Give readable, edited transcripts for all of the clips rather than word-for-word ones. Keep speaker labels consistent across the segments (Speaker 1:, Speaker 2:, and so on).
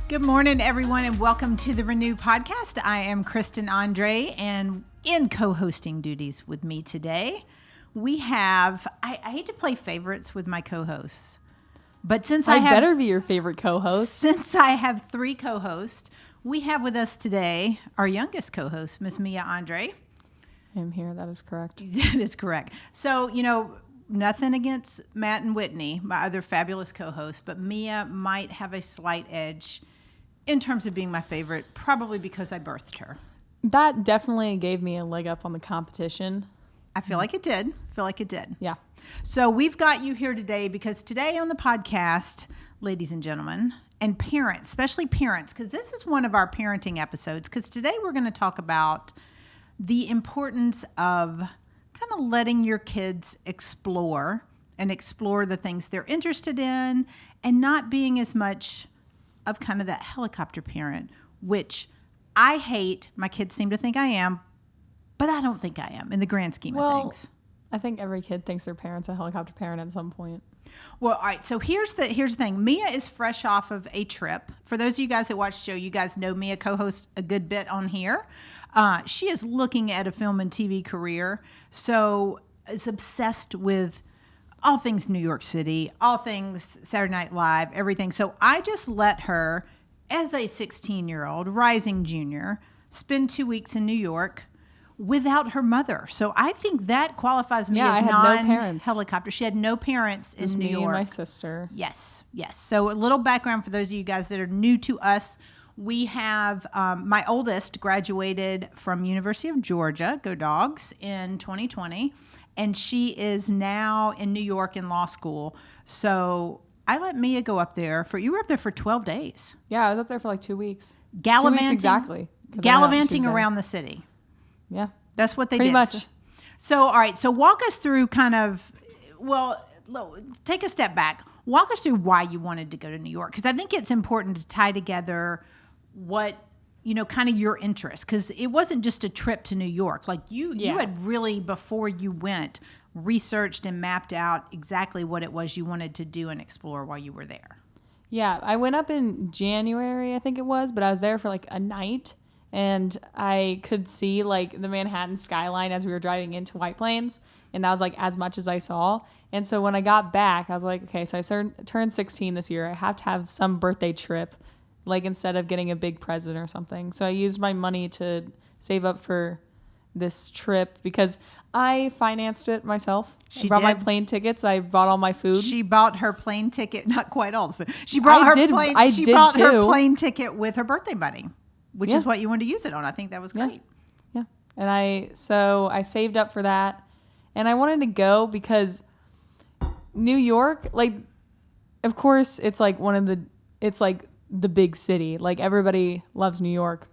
Speaker 1: Good morning, everyone, and welcome to the Renew Podcast. I am Mia Andree, and in co-hosting duties with me today, we have, I hate to play favorites with my co-hosts, but since I
Speaker 2: better be your favorite co-host.
Speaker 1: Since I have three co-hosts, we have with us today our youngest co-host, Miss Mia Andree.
Speaker 2: I'm here. That is correct.
Speaker 1: That is correct. So, nothing against Matt and Whitney, my other fabulous co-hosts, but Mia might have a slight edge in terms of being my favorite, probably because I birthed her.
Speaker 2: That definitely gave me a leg up on the competition.
Speaker 1: I feel like it did.
Speaker 2: Yeah.
Speaker 1: So we've got you here today because today on the podcast, ladies and gentlemen, and parents, especially parents, because this is one of our parenting episodes, because today we're going to talk about the importance of kind of letting your kids explore the things they're interested in and not being as much of kind of that helicopter parent, which I hate. My kids seem to think I am, but I don't think I am in the grand scheme of things.
Speaker 2: I think every kid thinks their parent's a helicopter parent at some point.
Speaker 1: Well, all right. So here's the thing. Mia is fresh off of a trip. For those of you guys that watch the show, you guys know Mia co-hosts a good bit on here. She is looking at a film and TV career, so is obsessed with all things New York City, all things Saturday Night Live, everything. So I just let her, as a 16-year-old, rising junior, spend 2 weeks in New York without her mother. So I think that qualifies me as non-helicopter. She had no parents in New York.
Speaker 2: Me and my sister.
Speaker 1: Yes. So a little background for those of you guys that are new to us. We have my oldest graduated from University of Georgia, go Dogs, in 2020. And she is now in New York in law school. So I let Mia go up there you were up there for 12 days.
Speaker 2: Yeah, I was up there for like 2 weeks.
Speaker 1: Gallivanting.
Speaker 2: 2 weeks exactly.
Speaker 1: Gallivanting around the city.
Speaker 2: Yeah.
Speaker 1: That's what they
Speaker 2: Pretty
Speaker 1: did.
Speaker 2: much.
Speaker 1: So, all right. So walk us through take a step back. Walk us through why you wanted to go to New York. Because I think it's important to tie together what, kind of your interest. Because it wasn't just a trip to New York. Like you had really, before you went, researched and mapped out exactly what it was you wanted to do and explore while you were there.
Speaker 2: Yeah. I went up in January, I think it was, but I was there for like a night. And I could see like the Manhattan skyline as we were driving into White Plains. And that was like as much as I saw. And so when I got back, I was like, okay, so I turned 16 this year. I have to have some birthday trip, like instead of getting a big present or something. So I used my money to save up for this trip because I financed it myself. I brought my plane tickets. I bought all my food.
Speaker 1: She bought her plane ticket, not quite all the food. She brought her plane ticket with her birthday money, which is what you wanted to use it on. I think that was great.
Speaker 2: Yeah. And I saved up for that. And I wanted to go because New York, like, of course, it's like it's like the big city. Like everybody loves New York.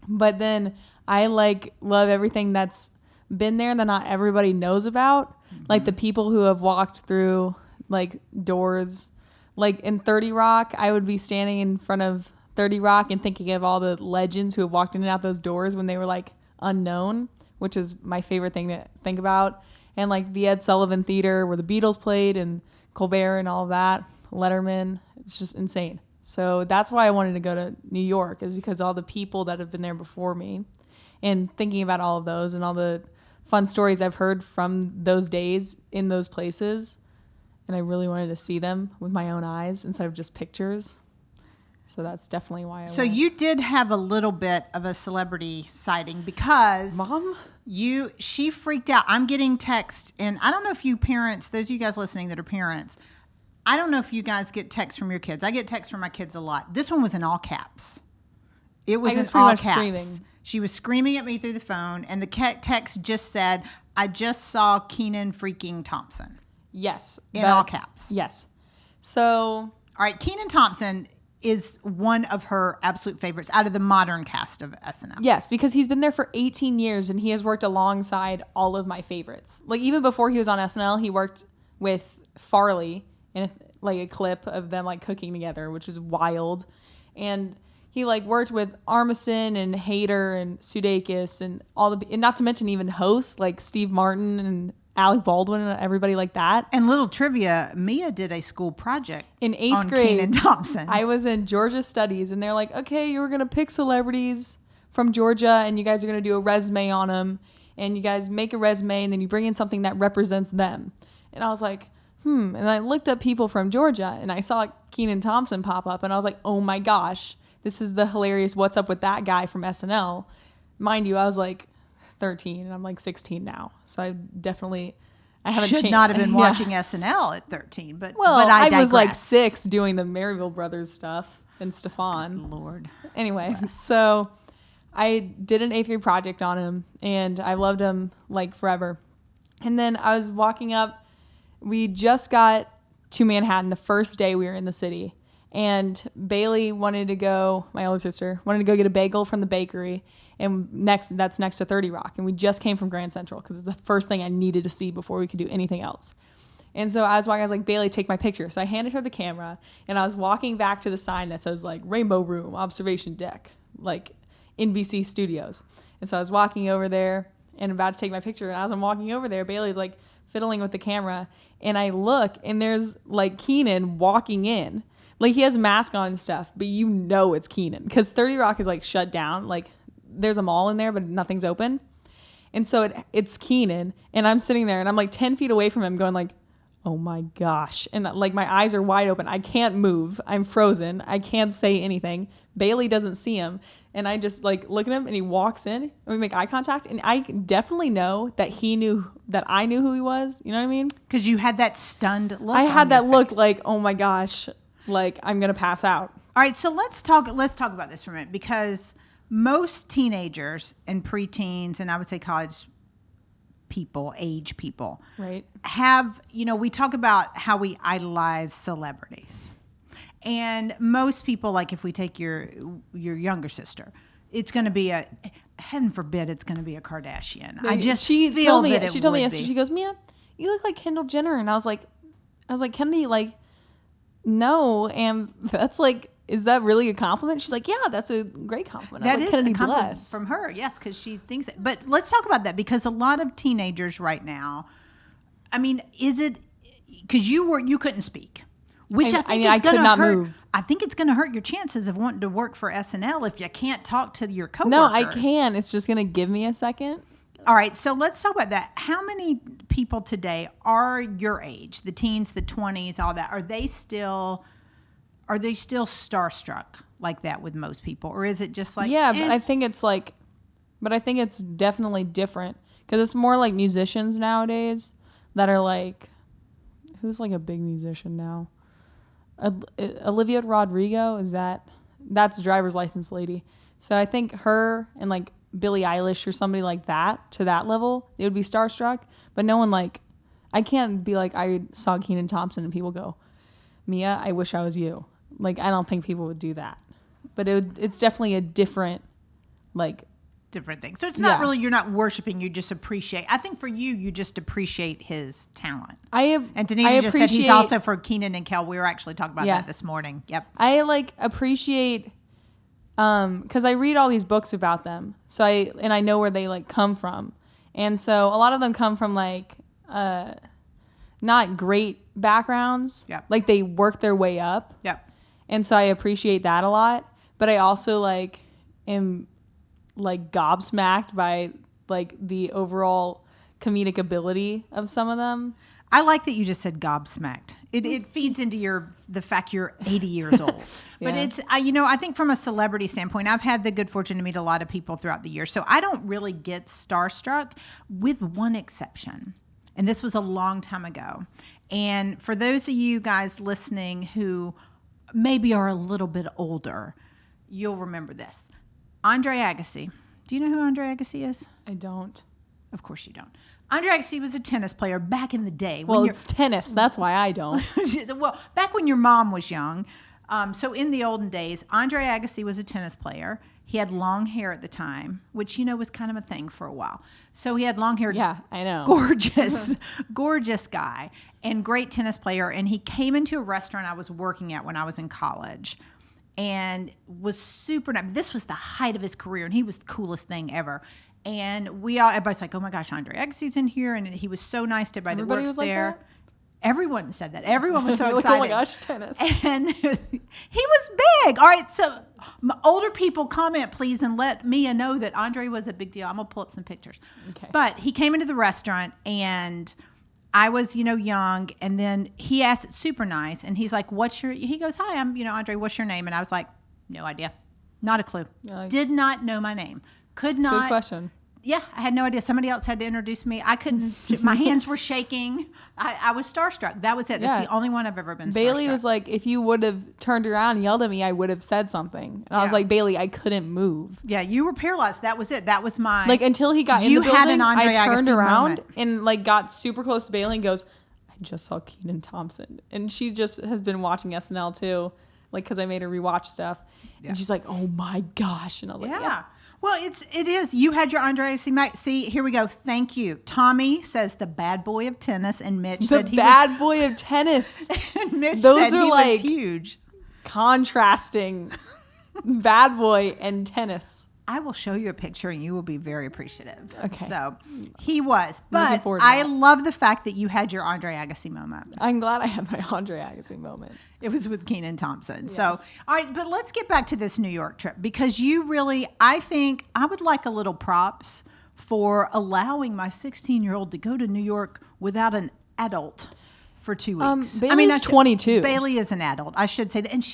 Speaker 2: But then I love everything that's been there that not everybody knows about. Mm-hmm. Like the people who have walked through like doors, like in 30 Rock, I would be standing in front of 30 Rock and thinking of all the legends who have walked in and out those doors when they were like unknown, which is my favorite thing to think about. And like the Ed Sullivan Theater where the Beatles played and Colbert and all of that, Letterman, it's just insane. So that's why I wanted to go to New York, is because all the people that have been there before me and thinking about all of those and all the fun stories I've heard from those days in those places. And I really wanted to see them with my own eyes instead of just pictures. So that's definitely why I went.
Speaker 1: So you did have a little bit of a celebrity sighting because
Speaker 2: Mom?
Speaker 1: She freaked out. I'm getting text, and I don't know if you parents, those of you guys listening that are parents, I don't know if you guys get texts from your kids. I get texts from my kids a lot. This one was in all caps. It was in all caps. Screaming. She was screaming at me through the phone, and the text just said, "I just saw Kenan freaking Thompson."
Speaker 2: Yes.
Speaker 1: In all caps.
Speaker 2: Yes. So.
Speaker 1: All right, Kenan Thompson is one of her absolute favorites out of the modern cast of SNL.
Speaker 2: Yes, because he's been there for 18 years and he has worked alongside all of my favorites. Like even before he was on SNL, he worked with Farley in a clip of them like cooking together, which is wild. And he like worked with Armisen and Hader and Sudeikis and and not to mention even hosts like Steve Martin and Alec Baldwin and everybody like that.
Speaker 1: And little trivia, Mia did a school project
Speaker 2: In 8th
Speaker 1: on
Speaker 2: grade,
Speaker 1: Kenan Thompson.
Speaker 2: I was in Georgia Studies, and they're like, okay, you were going to pick celebrities from Georgia, and you guys are going to do a resume on them, and you guys make a resume, and then you bring in something that represents them. And I was like, and I looked up people from Georgia, and I saw Kenan Thompson pop up, and I was like, oh my gosh, this is the hilarious What's Up With That guy from SNL. Mind you, I was like 13, and I'm like 16 now, so I haven't
Speaker 1: should
Speaker 2: changed.
Speaker 1: not have been watching SNL at 13, but
Speaker 2: I
Speaker 1: digress.
Speaker 2: was like 6 doing the Maryville Brothers stuff and Stefan.
Speaker 1: Lord.
Speaker 2: Anyway, so I did an 8th grade project on him, and I loved him like forever. And then I was walking up. We just got to Manhattan the first day we were in the city, and Bailey wanted to go. My older sister wanted to go get a bagel from the bakery, and that's next to 30 Rock. And we just came from Grand Central because it's the first thing I needed to see before we could do anything else. And so I was walking, I was like, Bailey, take my picture. So I handed her the camera, and I was walking back to the sign that says like Rainbow Room, Observation Deck, like NBC Studios. And so I was walking over there and about to take my picture. And as I'm walking over there, Bailey's like fiddling with the camera. And I look, and there's like Kenan walking in. Like he has a mask on and stuff, but you know it's Kenan because 30 Rock is like shut down. Like there's a mall in there, but nothing's open. And so it's Kenan, and I'm sitting there, and I'm like 10 feet away from him going like, oh my gosh. And like my eyes are wide open. I can't move. I'm frozen. I can't say anything. Bailey doesn't see him. And I just like look at him, and he walks in, and we make eye contact. And I definitely know that he knew that I knew who he was. You know what I mean?
Speaker 1: Because you had that stunned look.
Speaker 2: I had that look
Speaker 1: face.
Speaker 2: like, oh my gosh, like I'm going to pass out.
Speaker 1: All right, so let's talk about this for a minute, because most teenagers and preteens, and I would say college age people,
Speaker 2: Right.
Speaker 1: have, we talk about how we idolize celebrities. And most people, like if we take your younger sister, it's going to be heaven forbid, it's going to be a Kardashian. I just feel that it
Speaker 2: she told me
Speaker 1: would
Speaker 2: yesterday,
Speaker 1: be.
Speaker 2: she goes, Mia, you look like Kendall Jenner. And I was like, Kennedy, like, no. And that's like, is that really a compliment? She's like, yeah, that's a great compliment.
Speaker 1: That
Speaker 2: like,
Speaker 1: is
Speaker 2: Kennedy
Speaker 1: a compliment
Speaker 2: bless.
Speaker 1: from her, yes, because she thinks it. But let's talk about that, because a lot of teenagers right now, I mean, is it because you couldn't speak, which I think is
Speaker 2: I could not
Speaker 1: hurt.
Speaker 2: move.
Speaker 1: I think it's going to hurt your chances of wanting to work for SNL if you can't talk to your coworkers.
Speaker 2: No, I can. It's just going to give me a second.
Speaker 1: All right, so let's talk about that. How many people today are your age, the teens, the 20s, all that? Are they still starstruck like that with most people, or is it just like
Speaker 2: But I think it's definitely different because it's more like musicians nowadays that are like, who's like a big musician now? Olivia Rodrigo, that's Driver's License lady. So I think her and like Billie Eilish or somebody like that, to that level, they would be starstruck. But no one, like, I can't be like, I saw Kenan Thompson and people go, Mia, I wish I was you. Like, I don't think people would do that. But it's definitely a different
Speaker 1: thing. So it's not really, you're not worshiping, you just appreciate. I think for you just appreciate his talent. And Danita just said he's also for Kenan and Kel. We were actually talking about that this morning. Yep.
Speaker 2: I like appreciate, because I read all these books about them. So I know where they like come from. And so a lot of them come from like, not great backgrounds.
Speaker 1: Yep.
Speaker 2: Like they work their way up.
Speaker 1: Yep.
Speaker 2: And so I appreciate that a lot. But I also like am like gobsmacked by like the overall comedic ability of some of them.
Speaker 1: I like that you just said gobsmacked. It feeds into the fact you're 80 years old. But it's, I think from a celebrity standpoint, I've had the good fortune to meet a lot of people throughout the year. So I don't really get starstruck, with one exception. And this was a long time ago. And for those of you guys listening who maybe are a little bit older, you'll remember this. Andre Agassi. Do you know who Andre Agassi is?
Speaker 2: I don't.
Speaker 1: Of course you don't. Andre Agassi was a tennis player back in the day.
Speaker 2: Well, it's tennis. That's why I don't.
Speaker 1: Well, back when your mom was young. So in the olden days, Andre Agassi was a tennis player. He had long hair at the time, which, was kind of a thing for a while. So he had long hair.
Speaker 2: Yeah, I know.
Speaker 1: Gorgeous guy and great tennis player. And he came into a restaurant I was working at when I was in college. and was super nice. This was the height of his career, and he was the coolest thing ever. And everybody's like, oh my gosh, Andre Agassi's in here. And he was so nice to everybody that works there. Like that? Everyone said that. Everyone was so excited.
Speaker 2: Oh my gosh, tennis.
Speaker 1: And he was big. All right, so older people comment, please, and let Mia know that Andre was a big deal. I'm going to pull up some pictures.
Speaker 2: Okay.
Speaker 1: But he came into the restaurant, and I was, young, and then he asked, super nice, and he's like, he goes, hi, I'm, Andre, what's your name? And I was like, no idea. Not a clue. Did not know my name. Could not.
Speaker 2: Good question.
Speaker 1: Yeah, I had no idea. Somebody else had to introduce me. I couldn't. My hands were shaking. I was starstruck. That was it. That's the only one I've ever been
Speaker 2: Bailey
Speaker 1: starstruck.
Speaker 2: was like, if you would have turned around and yelled at me, I would have said something. And I was like, Bailey, I couldn't move.
Speaker 1: Yeah, you were paralyzed. That was it. That was my...
Speaker 2: Like, until he got in the building,
Speaker 1: had an Andre
Speaker 2: I turned
Speaker 1: Agassi
Speaker 2: around
Speaker 1: moment.
Speaker 2: and, like, got super close to Bailey and goes, I just saw Kenan Thompson. And she just has been watching SNL, too. Like, because I made her rewatch stuff. Yeah. And she's like, oh, my gosh. And I was like, yeah.
Speaker 1: Well, it is. You had your Andre Agassi. See, here we go. Thank you. Tommy says the bad boy of tennis, and Mitch said he
Speaker 2: bad boy of tennis.
Speaker 1: And Mitch
Speaker 2: Those
Speaker 1: said
Speaker 2: are
Speaker 1: he
Speaker 2: like
Speaker 1: was huge.
Speaker 2: Contrasting bad boy and tennis.
Speaker 1: I will show you a picture, and you will be very appreciative.
Speaker 2: Okay.
Speaker 1: So he was, but I love the fact that you had your Andre Agassi moment.
Speaker 2: I'm glad I had my Andre Agassi moment.
Speaker 1: It was with Kenan Thompson.
Speaker 2: Yes.
Speaker 1: So, all right, but let's get back to this New York trip, because you really, I think I would like a little props for allowing my 16-year-old to go to New York without an adult for 2 weeks.
Speaker 2: Bailey's 22.
Speaker 1: Bailey is an adult, I should say that. And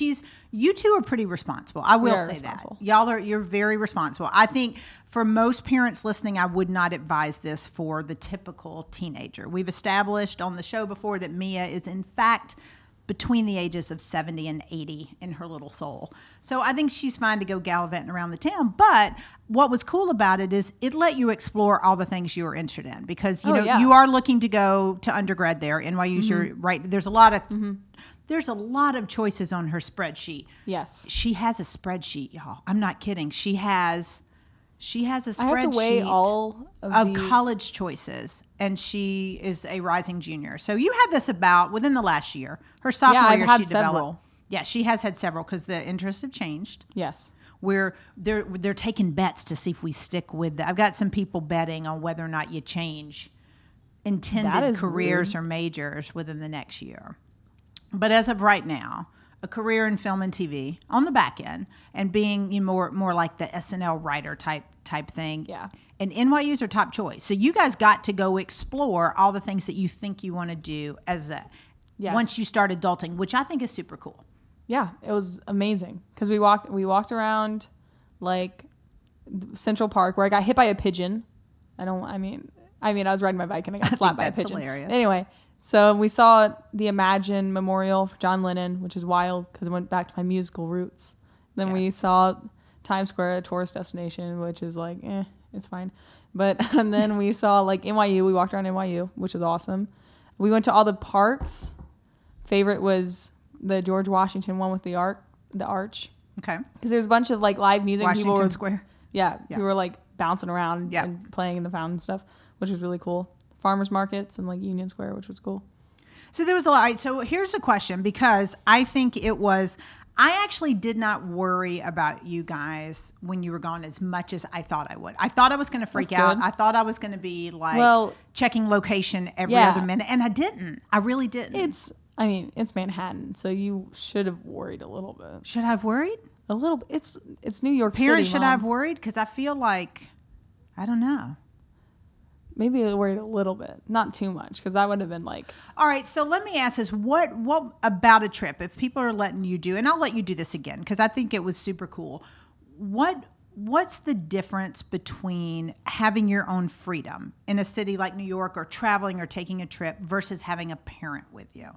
Speaker 1: you two are pretty responsible. I will say that. You're very responsible. I think for most parents listening, I would not advise this for the typical teenager. We've established on the show before that Mia is in fact between the ages of 70 and 80 in her little soul. So I think she's fine to go gallivanting around the town. But what was cool about it is it let you explore all the things you were interested in, because you are looking to go to undergrad there. NYU's your right. There's a lot of choices on her spreadsheet.
Speaker 2: Yes.
Speaker 1: She has a spreadsheet, y'all. I'm not kidding. She has a spreadsheet
Speaker 2: I have to weigh all
Speaker 1: of college choices, and she is a rising junior. So you had this about within the last year. Her sophomore year, she developed.
Speaker 2: Several.
Speaker 1: Yeah, she has had several because the interests have changed.
Speaker 2: Yes.
Speaker 1: Where they're taking bets to see if we stick with I've got some people betting on whether or not you change intended careers or majors within the next year. But as of right now, a career in film and TV on the back end, and being more like the SNL writer type thing.
Speaker 2: Yeah.
Speaker 1: And NYU's are top choice. So you guys got to go explore all the things that you think you want to do once you start adulting, which I think is super cool.
Speaker 2: Yeah, it was amazing because we walked around like Central Park where I got hit by a pigeon. I was riding my bike and I got slapped by a pigeon.
Speaker 1: Hilarious.
Speaker 2: Anyway, so we saw the Imagine Memorial for John Lennon, which is wild because it went back to my musical roots. Then we saw Times Square, a tourist destination, which is like, it's fine. And then we saw like NYU. We walked around NYU, which is awesome. We went to all the parks. Favorite was the George Washington one with the arch.
Speaker 1: Okay.
Speaker 2: Because there's a bunch of like live music.
Speaker 1: Washington Square.
Speaker 2: Yeah. People were like bouncing around and playing in the fountain and stuff, which was really cool. Farmers markets and like Union Square, which was cool.
Speaker 1: So there was a lot. Right, so here's a question, because I think I actually did not worry about you guys when you were gone as much as I thought I would. I thought I was going to freak out. I thought I was going to be like checking location every other minute. And I didn't. I really didn't.
Speaker 2: It's Manhattan. So you should have worried a little bit.
Speaker 1: Should I have worried?
Speaker 2: A little bit. It's New York City.
Speaker 1: Parents should have worried, because I feel like, I don't know.
Speaker 2: Maybe worried a little bit, not too much, because I would have been like.
Speaker 1: All right, so let me ask this: what about a trip? If people are letting you do, and I'll let you do this again because I think it was super cool. What's the difference between having your own freedom in a city like New York, or traveling or taking a trip, versus having a parent with you?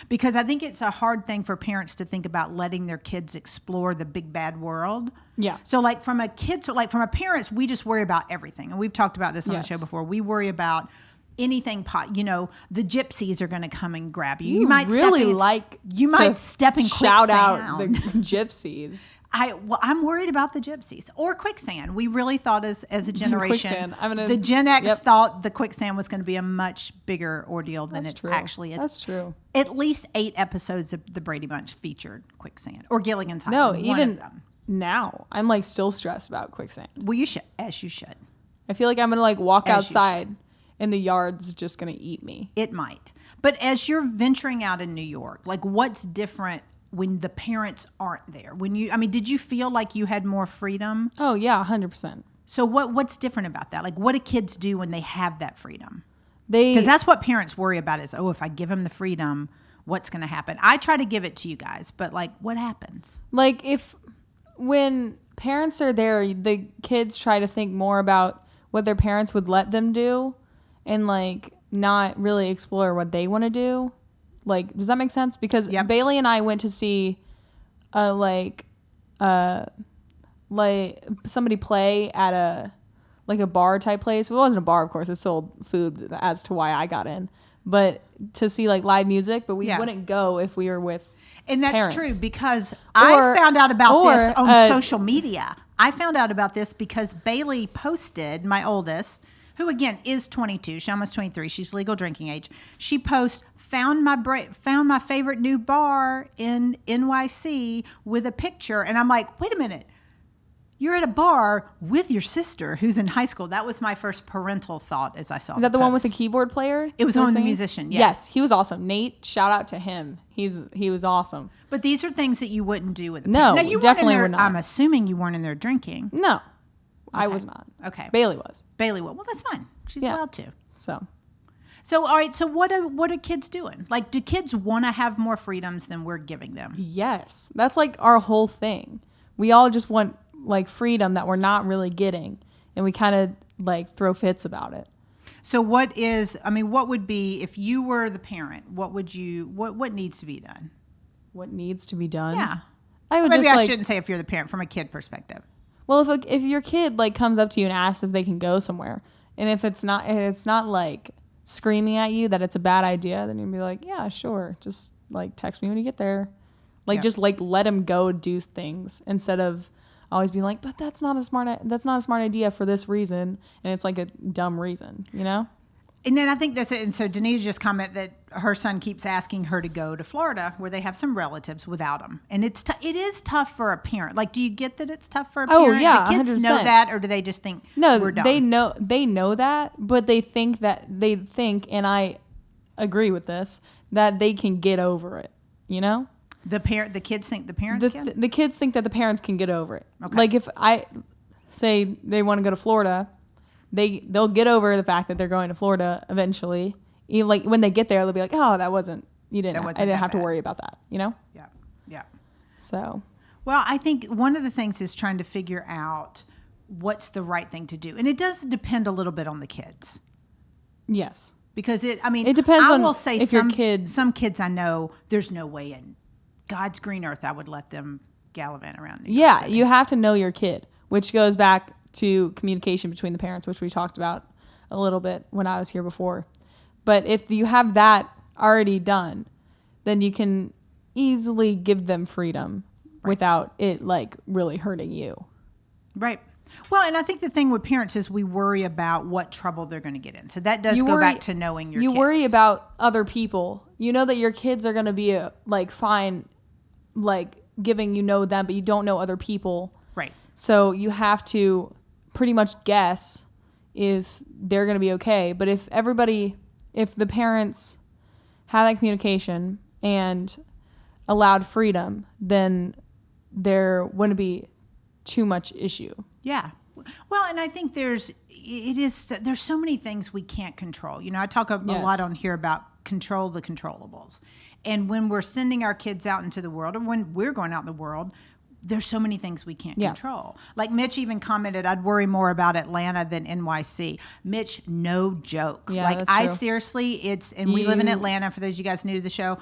Speaker 1: Because I think it's a hard thing for parents to think about, letting their kids explore the big bad world.
Speaker 2: Yeah.
Speaker 1: So like from a parents, we just worry about everything. And we've talked about this on the show before. We worry about anything the gypsies are going to come and grab you.
Speaker 2: You might really
Speaker 1: step in
Speaker 2: shout
Speaker 1: quicksand.
Speaker 2: out the gypsies.
Speaker 1: I'm worried about the gypsies or quicksand. We really thought as a generation, the Gen X thought the quicksand was going to be a much bigger ordeal than actually is.
Speaker 2: That's true.
Speaker 1: At least 8 episodes of the Brady Bunch featured quicksand or Gilligan's
Speaker 2: No,
Speaker 1: Island.
Speaker 2: even
Speaker 1: of them.
Speaker 2: now, I'm like still stressed about quicksand.
Speaker 1: Well, you should.
Speaker 2: I feel like I'm going to like walk outside and the yard's just going to eat me.
Speaker 1: It might. But as you're venturing out in New York, like what's different when the parents aren't there? Did you feel like you had more freedom?
Speaker 2: Oh yeah, 100%.
Speaker 1: So what's different about that? Like what do kids do when they have that freedom? Because that's what parents worry about is, if I give them the freedom, what's going to happen? I try to give it to you guys, but like what happens?
Speaker 2: Like when parents are there, the kids try to think more about what their parents would let them do and like not really explore what they want to do. Like, does that make sense? Because Bailey and I went to see somebody play at a bar type place. It wasn't a bar, of course. It sold food as to why I got in. But to see like live music, but we wouldn't go if we were with
Speaker 1: And that's
Speaker 2: parents.
Speaker 1: true because I found out about this on social media. I found out about this because Bailey posted, my oldest, who again is 22, she's almost 23, she's legal drinking age. She found my favorite new bar in NYC with a picture, and I'm like, wait a minute. You're at a bar with your sister who's in high school. That was my first parental thought as I saw.
Speaker 2: Is that the one with the keyboard player?
Speaker 1: It was the one with the musician. Yeah.
Speaker 2: Yes, he was awesome. Nate, shout out to him. He was awesome.
Speaker 1: But these are things that you wouldn't do with a
Speaker 2: No,
Speaker 1: parent. Now, you
Speaker 2: definitely
Speaker 1: weren't in there,
Speaker 2: would not.
Speaker 1: I'm assuming you weren't in there drinking.
Speaker 2: No, I was not.
Speaker 1: Okay.
Speaker 2: Bailey was.
Speaker 1: Bailey was. Well, that's fine. She's allowed to.
Speaker 2: So,
Speaker 1: all right. So what are kids doing? Like, do kids want to have more freedoms than we're giving them?
Speaker 2: yes, that's like our whole thing. We all just want like freedom that we're not really getting, and we kind of like throw fits about it.
Speaker 1: So what would be, if you were the parent, what needs to be done?
Speaker 2: What needs to be done?
Speaker 1: Yeah.
Speaker 2: Maybe
Speaker 1: I shouldn't say if you're the parent, from a kid perspective.
Speaker 2: Well, if your kid like comes up to you and asks if they can go somewhere, and if it's not like screaming at you that it's a bad idea, then you'd be like, yeah, sure, just like text me when you get there. Like just like let them go do things instead of always being like, but that's not a smart idea for this reason, and it's like a dumb reason, you know?
Speaker 1: And then I think that's it. And so Danita just commented that her son keeps asking her to go to Florida where they have some relatives without him. And it is tough for a parent. Like, do you get that it's tough for a parent?
Speaker 2: Oh, yeah,
Speaker 1: do kids
Speaker 2: 100%.
Speaker 1: know that, or do they just think we're dumb?
Speaker 2: They know that, but they think, and I agree with this, that they can get over it, you know?
Speaker 1: The kids think the parents can?
Speaker 2: The kids think that the parents can get over it.
Speaker 1: Okay.
Speaker 2: Like if I say they want to go to Florida, they'll get over the fact that they're going to Florida eventually. Like when they get there, they'll be like, "Oh, I didn't have to worry about that," you know?
Speaker 1: Yeah. Yeah.
Speaker 2: So,
Speaker 1: well, I think one of the things is trying to figure out what's the right thing to do. And it does depend a little bit on the kids.
Speaker 2: yes.
Speaker 1: Because it
Speaker 2: depends on
Speaker 1: will say
Speaker 2: if your kid.
Speaker 1: Some kids I know, there's no way in God's green earth I would let them gallivant around New York City.
Speaker 2: You have to know your kid, which goes back to communication between the parents, which we talked about a little bit when I was here before. But if you have that already done, then you can easily give them freedom without it like really hurting you.
Speaker 1: Right. Well, and I think the thing with parents is we worry about what trouble they're going to get in. So that does go back to knowing your kids.
Speaker 2: You worry about other people. You know that your kids are going to be fine, like giving them, but you don't know other people.
Speaker 1: Right.
Speaker 2: So you have to pretty much guess if they're going to be okay. But if the parents had that communication and allowed freedom, then there wouldn't be too much issue.
Speaker 1: Yeah. Well, and I think there's so many things we can't control. You know, I talk a lot on here about control the controllables. And when we're sending our kids out into the world, or when we're going out in the world, there's so many things we can't control. Like Mitch even commented, I'd worry more about Atlanta than NYC. Mitch, no joke.
Speaker 2: Yeah,
Speaker 1: like
Speaker 2: that's
Speaker 1: I
Speaker 2: true.
Speaker 1: Seriously, we live in Atlanta. For those of you guys new to the show,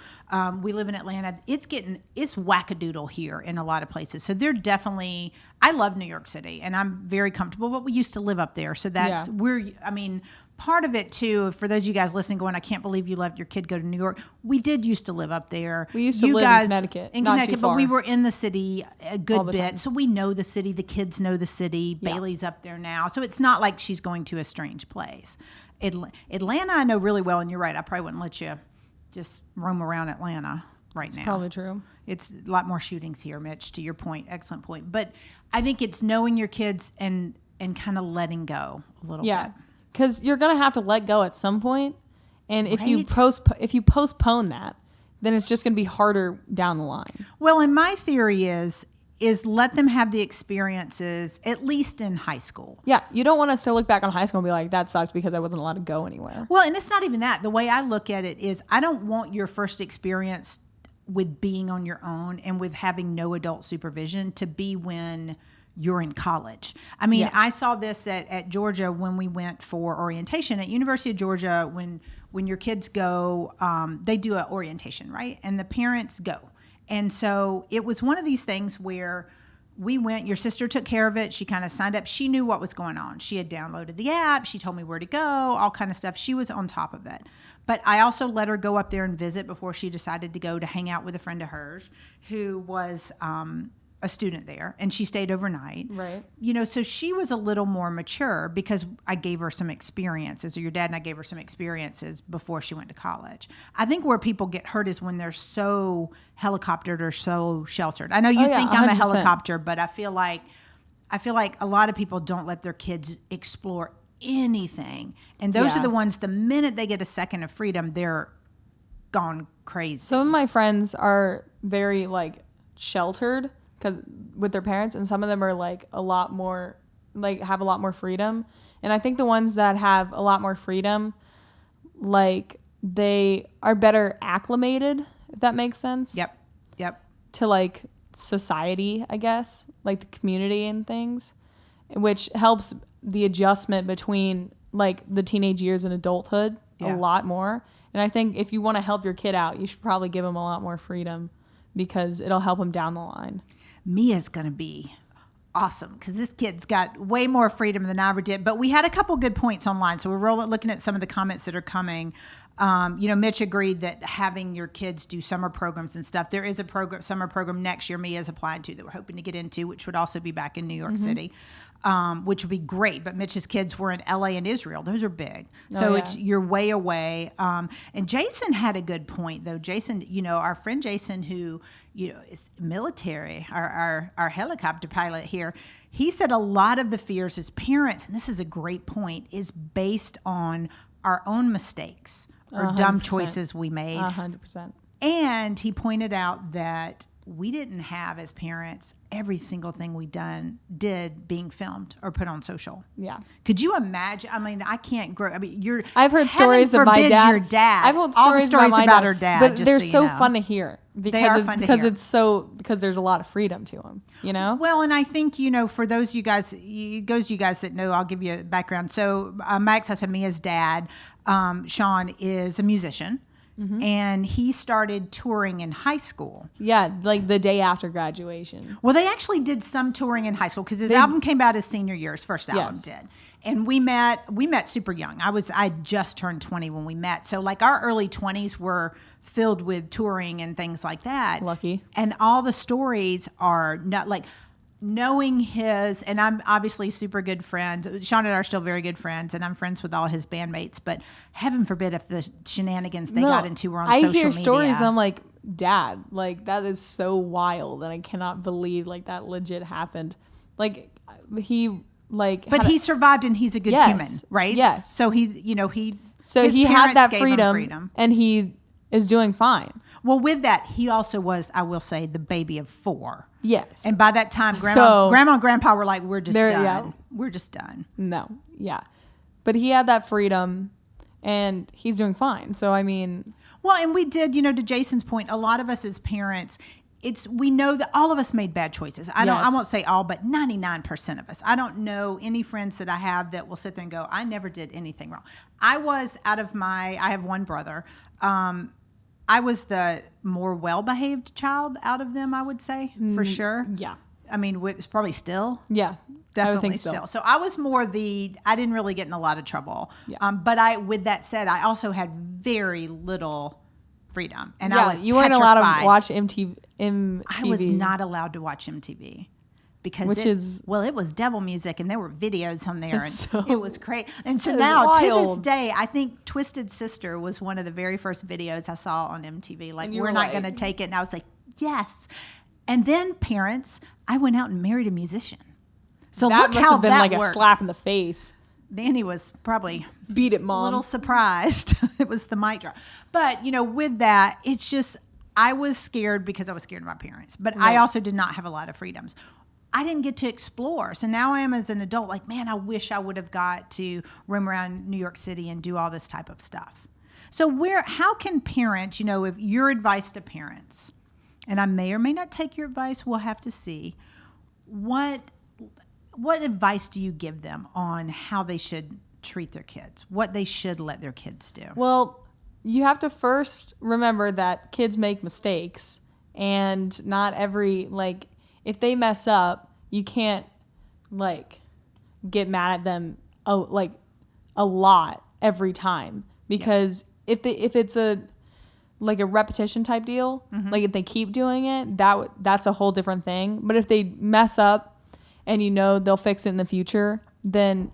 Speaker 1: we live in Atlanta. It's wackadoodle here in a lot of places. So they're definitely, I love New York City and I'm very comfortable, but we used to live up there. So part of it too, for those of you guys listening going, I can't believe you let your kid go to New York. We did used to live up there.
Speaker 2: We used to live in Connecticut.
Speaker 1: In
Speaker 2: not
Speaker 1: Connecticut,
Speaker 2: too
Speaker 1: but
Speaker 2: far.
Speaker 1: we were in the city a good bit.
Speaker 2: time.
Speaker 1: So we know the city. The kids know the city.
Speaker 2: Yeah.
Speaker 1: Bailey's up there now. So it's not like she's going to a strange place. Atlanta, I know really well, and you're right. I probably wouldn't let you just roam around Atlanta right now.
Speaker 2: Probably true.
Speaker 1: It's a lot more shootings here, Mitch, to your point. Excellent point. But I think it's knowing your kids and kind of letting go a little
Speaker 2: Yeah.
Speaker 1: bit.
Speaker 2: Because you're going to have to let go at some point. And if you
Speaker 1: Right.
Speaker 2: if you postpone that, then it's just going to be harder down the line.
Speaker 1: Well, and my theory is let them have the experiences, at least in high school.
Speaker 2: Yeah. You don't want us to look back on high school and be like, that sucked because I wasn't allowed to go anywhere.
Speaker 1: Well, and it's not even that. The way I look at it is I don't want your first experience with being on your own and with having no adult supervision to be when you're in college. I mean,
Speaker 2: Yeah.
Speaker 1: I saw this at Georgia when we went for orientation at University of Georgia. When your kids go, they do an orientation, right? And the parents go. And so it was one of these things where we went, your sister took care of it. She kind of signed up. She knew what was going on. She had downloaded the app. She told me where to go, all kind of stuff. She was on top of it. But I also let her go up there and visit before she decided to go to hang out with a friend of hers who was a student there, and she stayed overnight.
Speaker 2: Right.
Speaker 1: You know, so she was a little more mature because I gave her some experiences, or your dad and I gave her some experiences before she went to college. I think where people get hurt is when they're so helicoptered or so sheltered. I know you think I'm a
Speaker 2: 100%.
Speaker 1: helicopter, but I feel like a lot of people don't let their kids explore anything. And those
Speaker 2: Yeah.
Speaker 1: are the ones, the minute they get a second of freedom, they're gone crazy.
Speaker 2: Some of my friends are very like sheltered because with their parents, and some of them are like a lot more, like have a lot more freedom. And I think the ones that have a lot more freedom, like they are better acclimated, if that makes sense.
Speaker 1: Yep.
Speaker 2: To like society, I guess, like the community and things, which helps the adjustment between like the teenage years and adulthood
Speaker 1: Yeah.
Speaker 2: a lot more. And I think if you want to help your kid out, you should probably give them a lot more freedom because it'll help them down the line. Mia's
Speaker 1: going to be awesome because this kid's got way more freedom than I ever did. But we had a couple good points online. So we're looking at some of the comments that are coming. Mitch agreed that having your kids do summer programs and stuff. There is a summer program next year Mia's applied to that we're hoping to get into, which would also be back in New York City, which would be great. But Mitch's kids were in LA and Israel. Those are big. So you're way away. And Jason had a good point, though. Jason, our friend Jason, who, is military, our helicopter pilot here, he said a lot of the fears as parents, and this is a great point, is based on our own mistakes or
Speaker 2: 100%.
Speaker 1: dumb choices we made.
Speaker 2: 100%.
Speaker 1: And he pointed out that we didn't have, as parents, every single thing we did being filmed or put on social.
Speaker 2: Yeah.
Speaker 1: Could you imagine? I mean, I can't grow. I mean,
Speaker 2: I've heard stories of my dad.
Speaker 1: Your dad.
Speaker 2: I've heard
Speaker 1: all the
Speaker 2: stories
Speaker 1: about
Speaker 2: my
Speaker 1: her dad.
Speaker 2: but
Speaker 1: just
Speaker 2: they're
Speaker 1: so you know.
Speaker 2: fun to hear
Speaker 1: They are fun to hear.
Speaker 2: because there's a lot of freedom to them.
Speaker 1: Well, and I think for those you guys that know, I'll give you a background. So my ex-husband, Mia's dad, Sean, is a musician. And he started touring in high school.
Speaker 2: Yeah, like the day after graduation.
Speaker 1: Well, they actually did some touring in high school because his album came out his senior year. His first album did. And we met super young. I just turned 20 when we met. So like our early 20s were filled with touring and things like that.
Speaker 2: Lucky.
Speaker 1: And all the stories are not like knowing his, and I'm obviously super good friends. Sean and I are still very good friends, and I'm friends with all his bandmates. But heaven forbid if the shenanigans they got into were on social media.
Speaker 2: I hear stories and I'm like, Dad, like that is so wild, and I cannot believe like that legit happened. Like he like,
Speaker 1: but he survived, and he's a good human, right?
Speaker 2: Yes.
Speaker 1: So he
Speaker 2: had that freedom, and he is doing fine.
Speaker 1: Well, with that, he also was, I will say, the baby of 4.
Speaker 2: Yes.
Speaker 1: And by that time, grandma and grandpa were like, we're just done.
Speaker 2: Yeah.
Speaker 1: We're just done.
Speaker 2: No. Yeah. But he had that freedom and he's doing fine. So, I mean.
Speaker 1: Well, and we did, to Jason's point, a lot of us as parents, we know that all of us made bad choices. I won't say all, but 99% of us. I don't know any friends that I have that will sit there and go, I never did anything wrong. I have one brother. I was the more well-behaved child out of them, I would say, for sure.
Speaker 2: Yeah.
Speaker 1: I mean, it's probably still.
Speaker 2: Yeah.
Speaker 1: Definitely
Speaker 2: I would think
Speaker 1: still. So I was more I didn't really get in a lot of trouble.
Speaker 2: Yeah.
Speaker 1: But with that said, I also had very little freedom. And
Speaker 2: yeah,
Speaker 1: I was
Speaker 2: you weren't allowed to watch MTV.
Speaker 1: I was not allowed to watch MTV. Because it was devil music and there were videos on there and it was crazy. And so now to this day, I think Twisted Sister was one of the very first videos I saw on MTV. Like, we're not going to take it. And I was like, yes. And then parents, I went out and married a musician. So
Speaker 2: that
Speaker 1: look
Speaker 2: must
Speaker 1: how
Speaker 2: have been
Speaker 1: that
Speaker 2: like
Speaker 1: worked.
Speaker 2: A slap in the face.
Speaker 1: Danny was probably
Speaker 2: beat it, Mom.
Speaker 1: A little surprised. It was the mic drop. But, with that, it's just, I was scared because I was scared of my parents. But I also did not have a lot of freedoms. I didn't get to explore. So now I am as an adult, like, man, I wish I would have got to roam around New York City and do all this type of stuff. So how can parents, if your advice to parents, and I may or may not take your advice, we'll have to see, what advice do you give them on how they should treat their kids, what they should let their kids do?
Speaker 2: Well, you have to first remember that kids make mistakes, and not every, if they mess up, you can't get mad at them a lot every time, because if it's a repetition type deal, if they keep doing it, that's a whole different thing. But if they mess up and they'll fix it in the future, then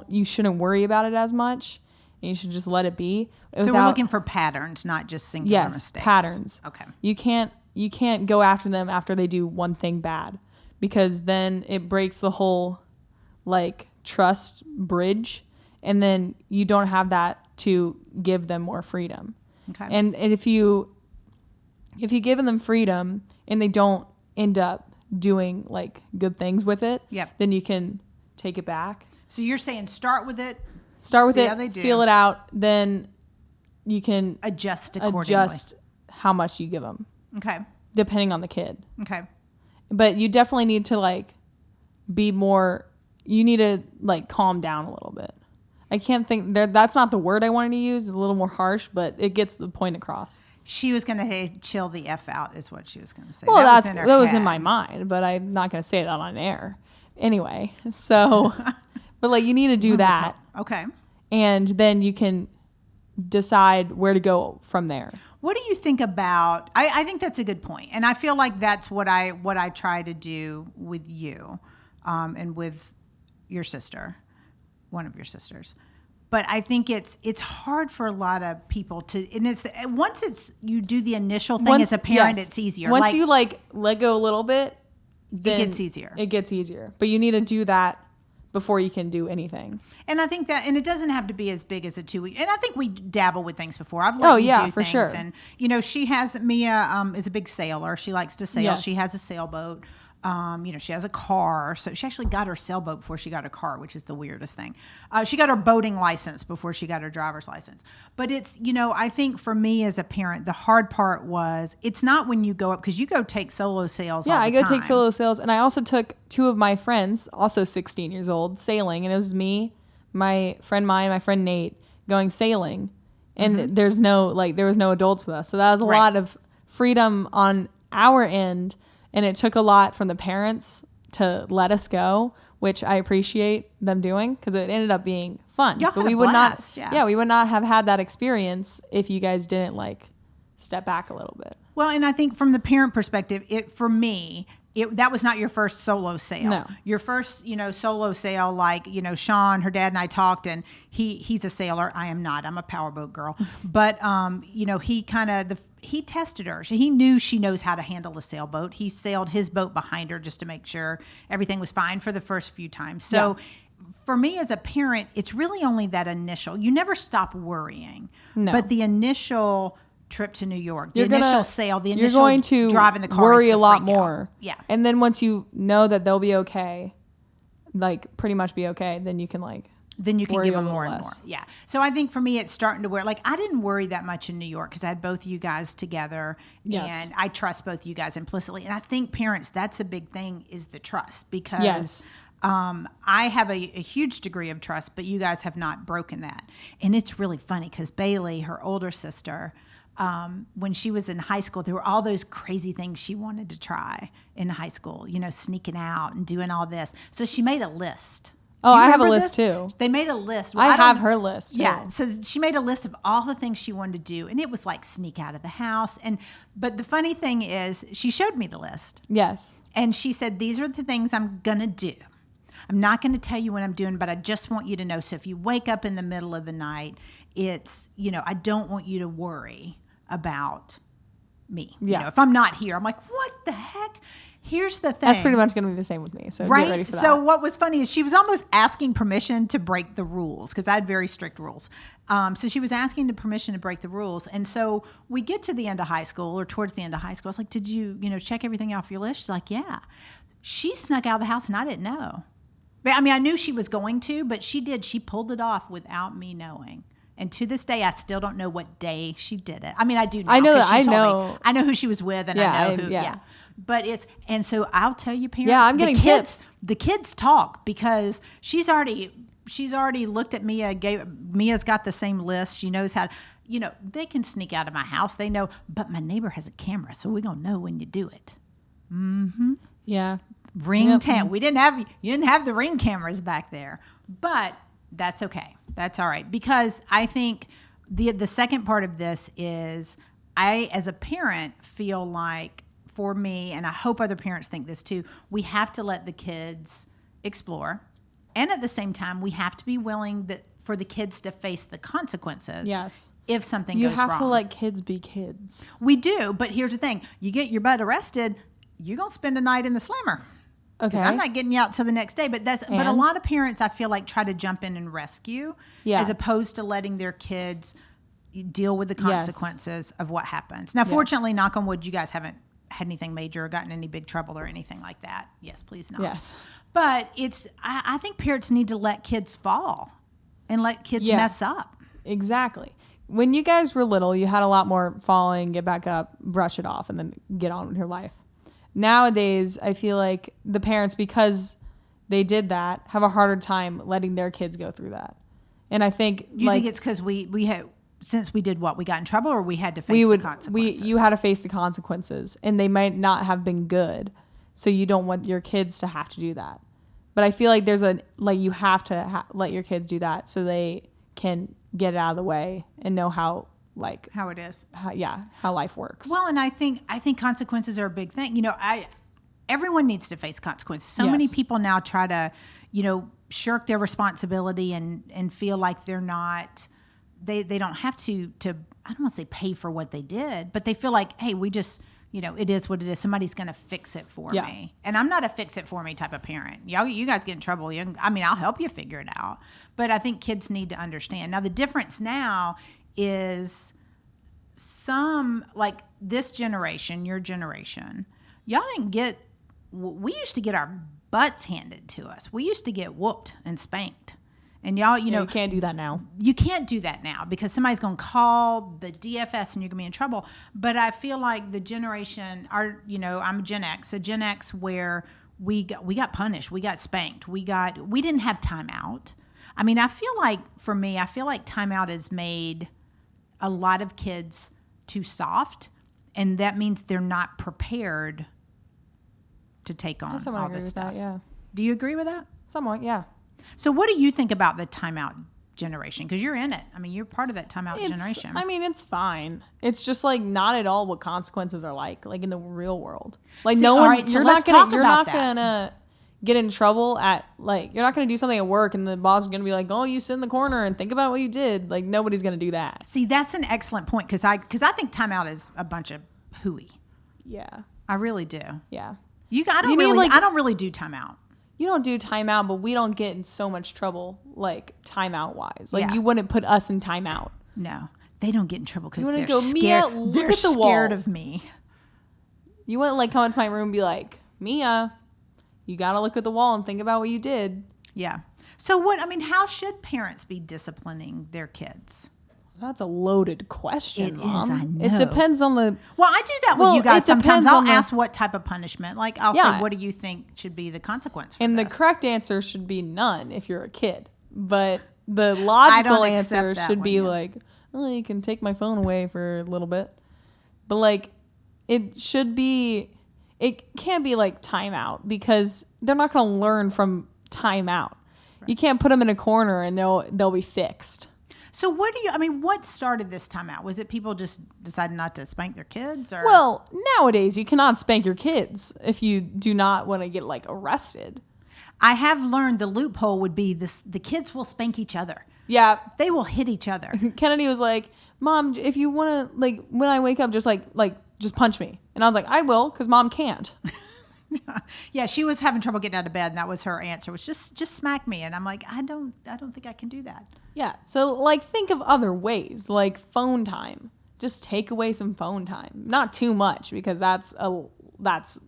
Speaker 2: you shouldn't worry about it as much, and you should just let it be.
Speaker 1: So we're looking for patterns, not just singular mistakes.
Speaker 2: Yes, patterns.
Speaker 1: Okay.
Speaker 2: You can't go after them after they do one thing bad, because then it breaks the whole trust bridge, and then you don't have that to give them more freedom.
Speaker 1: Okay.
Speaker 2: And if you give them freedom and they don't end up doing good things with it, then you can take it back.
Speaker 1: So you're saying start with it,
Speaker 2: feel it out, then you can
Speaker 1: adjust accordingly.
Speaker 2: Adjust how much you give them.
Speaker 1: Okay.
Speaker 2: Depending on the kid.
Speaker 1: Okay.
Speaker 2: But you definitely need to be more, you need to calm down a little bit. I can't think that's not the word I wanted to use, a little more harsh, but it gets the point across.
Speaker 1: She was going to say chill the F out is what she was going to say.
Speaker 2: Well, that was in my mind, but I'm not going to say that on air. Anyway, so, but you need to do that.
Speaker 1: Okay.
Speaker 2: And then you can decide where to go from there.
Speaker 1: What do you think about, I think that's a good point. And I feel like that's what I try to do with you and with your sister, one of your sisters. But I think it's hard for a lot of people to, and once you do the initial thing as a parent, it's easier.
Speaker 2: Once you let go a little bit, then
Speaker 1: it gets easier.
Speaker 2: It gets easier. But you need to do that before you can do anything.
Speaker 1: And I think that, and it doesn't have to be as big as a 2-week. And I think we dabble with things before. I've let you do
Speaker 2: for
Speaker 1: things.
Speaker 2: Sure.
Speaker 1: And Mia is a big sailor. She likes to sail. Yes. She has a sailboat. She has a car. So she actually got her sailboat before she got a car, which is the weirdest thing. She got her boating license before she got her driver's license. But it's, I think for me as a parent, the hard part was, it's not when you go up, because you go take solo sails all the time.
Speaker 2: Yeah, I go take solo sails. And I also took 2 of my friends, also 16 years old, sailing. And it was me, my friend Nate, going sailing. And there was no adults with us. So that was a lot of freedom on our end. And it took a lot from the parents to let us go, which I appreciate them doing, because it ended up being fun.
Speaker 1: Y'all had a blast,
Speaker 2: we would not have had that experience if you guys didn't step back a little bit.
Speaker 1: Well, and I think from the parent perspective, for me, that was not your first solo sail.
Speaker 2: No.
Speaker 1: Your first, solo sail, Sean, her dad and I talked, and he's a sailor. I am not. I'm a powerboat girl. But, he tested her. He knew she knows how to handle a sailboat. He sailed his boat behind her just to make sure everything was fine for the first few times. So for me as a parent, it's really only that initial. You never stop worrying. No. But the initial trip to New York, the initial sail, the initial
Speaker 2: you're going to
Speaker 1: driving the car,
Speaker 2: worry a lot more.
Speaker 1: Yeah.
Speaker 2: And then once you know that they'll be okay, pretty much be okay, then you can
Speaker 1: then you can give them more
Speaker 2: and
Speaker 1: more. Yeah. So I think for me, it's starting to wear, I didn't worry that much in New York because I had both of you guys together.
Speaker 2: Yes.
Speaker 1: And I trust both of you guys implicitly. And I think parents, that's a big thing, is the trust, because I have a huge degree of trust, but you guys have not broken that. And it's really funny because Bailey, her older sister, when she was in high school, there were all those crazy things she wanted to try in high school, sneaking out and doing all this. So she made a list.
Speaker 2: Oh, I have a list too.
Speaker 1: They made a list.
Speaker 2: I have her list too.
Speaker 1: Yeah. So she made a list of all the things she wanted to do. And it was like sneak out of the house. But the funny thing is, she showed me the list.
Speaker 2: Yes.
Speaker 1: And she said, these are the things I'm going to do. I'm not going to tell you what I'm doing, but I just want you to know. So if you wake up in the middle of the night, it's, I don't want you to worry about me.
Speaker 2: Yeah.
Speaker 1: If I'm not here, I'm like, what the heck? Here's the thing.
Speaker 2: That's pretty much going to be the same with me. So
Speaker 1: right?
Speaker 2: Get ready for that.
Speaker 1: So what was funny is she was almost asking permission to break the rules because I had very strict rules. So she was asking the permission to break the rules. And so we get to the end of high school or towards the end of high school. I was like, did you, check everything off your list? She's like, yeah. She snuck out of the house and I didn't know. I mean, I knew she was going to, but she did. She pulled it off without me knowing. And to this day, I still don't know what day she did it. I mean, I do know.
Speaker 2: I know that.
Speaker 1: I know. I know who she was with, and I know who. Yeah. But and so I'll tell you, parents.
Speaker 2: Yeah, I'm getting tips.
Speaker 1: The kids talk because she's already looked at Mia. Mia's got the same list. She knows how. They can sneak out of my house. They know, but my neighbor has a camera, so we're gonna know when you do it. Mm-hmm.
Speaker 2: Yeah.
Speaker 1: You didn't have the Ring cameras back there, but that's okay. That's all right. Because I think the second part of this is I, as a parent, feel like for me, and I hope other parents think this too, we have to let the kids explore. And at the same time, we have to be willing for the kids to face the consequences.
Speaker 2: Yes.
Speaker 1: If something goes wrong.
Speaker 2: You have to let kids be kids.
Speaker 1: We do. But here's the thing. You get your butt arrested, you're going to spend a night in the slammer.
Speaker 2: Okay.
Speaker 1: I'm not getting you out till the next day, but but a lot of parents I feel like try to jump in and rescue as opposed to letting their kids deal with the consequences of what happens. Now, fortunately, knock on wood, you guys haven't had anything major or gotten any big trouble or anything like that. Yes, please not.
Speaker 2: Yes.
Speaker 1: But I think parents need to let kids fall and let kids mess up.
Speaker 2: Exactly. When you guys were little, you had a lot more falling, get back up, brush it off, and then get on with your life. Nowadays, I feel like the parents, because they did that, have a harder time letting their kids go through that. And I think
Speaker 1: you think it's because we had, since we did what, we got in trouble, or we had to face the consequences?
Speaker 2: You had to face the consequences, and they might not have been good. So you don't want your kids to have to do that. But I feel like you have to let your kids do that so they can get it out of the way and know how
Speaker 1: it is.
Speaker 2: How life works.
Speaker 1: Well, and I think consequences are a big thing. Everyone needs to face consequences. So many people now try to, shirk their responsibility and feel like they're not, they don't have to, I don't want to say pay for what they did, but they feel like, hey, we just, it is what it is. Somebody's going to fix it for me. And I'm not a fix it for me type of parent. You guys get in trouble. I'll help you figure it out. But I think kids need to understand. Now, the difference now is some, like this generation, your generation, y'all didn't get, we used to get our butts handed to us. We used to get whooped and spanked. And y'all,
Speaker 2: you can't do that now.
Speaker 1: You can't do that now because somebody's going to call the DFS and you're going to be in trouble. But I feel like the generation, I'm a Gen X, where we got punished. We got spanked. We didn't have timeout. I mean, for me, I feel like timeout has made a lot of kids too soft, and that means they're not prepared to take on all this stuff.
Speaker 2: Yeah.
Speaker 1: Do you agree with that?
Speaker 2: Somewhat, yeah.
Speaker 1: So what do you think about the timeout generation? Because you're in it. I mean, you're part of that timeout generation.
Speaker 2: I mean, it's fine. It's just not at all what consequences are like in the real world. You're not gonna get in trouble at you're not gonna do something at work and the boss is gonna be like, oh, you sit in the corner and think about what you did. Nobody's gonna do that.
Speaker 1: See, that's an excellent point because I think timeout is a bunch of hooey.
Speaker 2: Yeah,
Speaker 1: I really do.
Speaker 2: Yeah,
Speaker 1: I don't really do timeout.
Speaker 2: You don't do timeout, but we don't get in so much trouble timeout wise. You wouldn't put us in timeout.
Speaker 1: No, they don't get in trouble because they're
Speaker 2: scared.
Speaker 1: Mia,
Speaker 2: look at the wall.
Speaker 1: Scared of me.
Speaker 2: You wouldn't come into my room and be like, Mia, you got to look at the wall and think about what you did.
Speaker 1: Yeah. So how should parents be disciplining their kids?
Speaker 2: That's a loaded question, Mom.
Speaker 1: Is, I know.
Speaker 2: It depends on the...
Speaker 1: Well, I do that with you guys sometimes. I'll ask what type of punishment. I'll say, what do you think should be the consequence for
Speaker 2: this? The correct answer should be none if you're a kid. But the logical answer should be oh, you can take my phone away for a little bit. But like, it can't be like timeout, because they're not going to learn from timeout. Right. You can't put them in a corner and they'll be fixed.
Speaker 1: So what started this timeout? Was it people just decided not to spank their kids? Or?
Speaker 2: Well, nowadays you cannot spank your kids if you do not want to get like arrested.
Speaker 1: I have learned the loophole would be this: the kids will spank each other.
Speaker 2: Yeah.
Speaker 1: They will hit each other.
Speaker 2: Kennedy was like, Mom, if you want to, like, when I wake up, just just punch me. And I was like, I will, because Mom can't.
Speaker 1: Yeah, she was having trouble getting out of bed, and that was her answer, was just smack me. And I'm like, I don't think I can do that.
Speaker 2: Yeah. So like, think of other ways, like phone time. Just take away some phone time. Not too much, because that's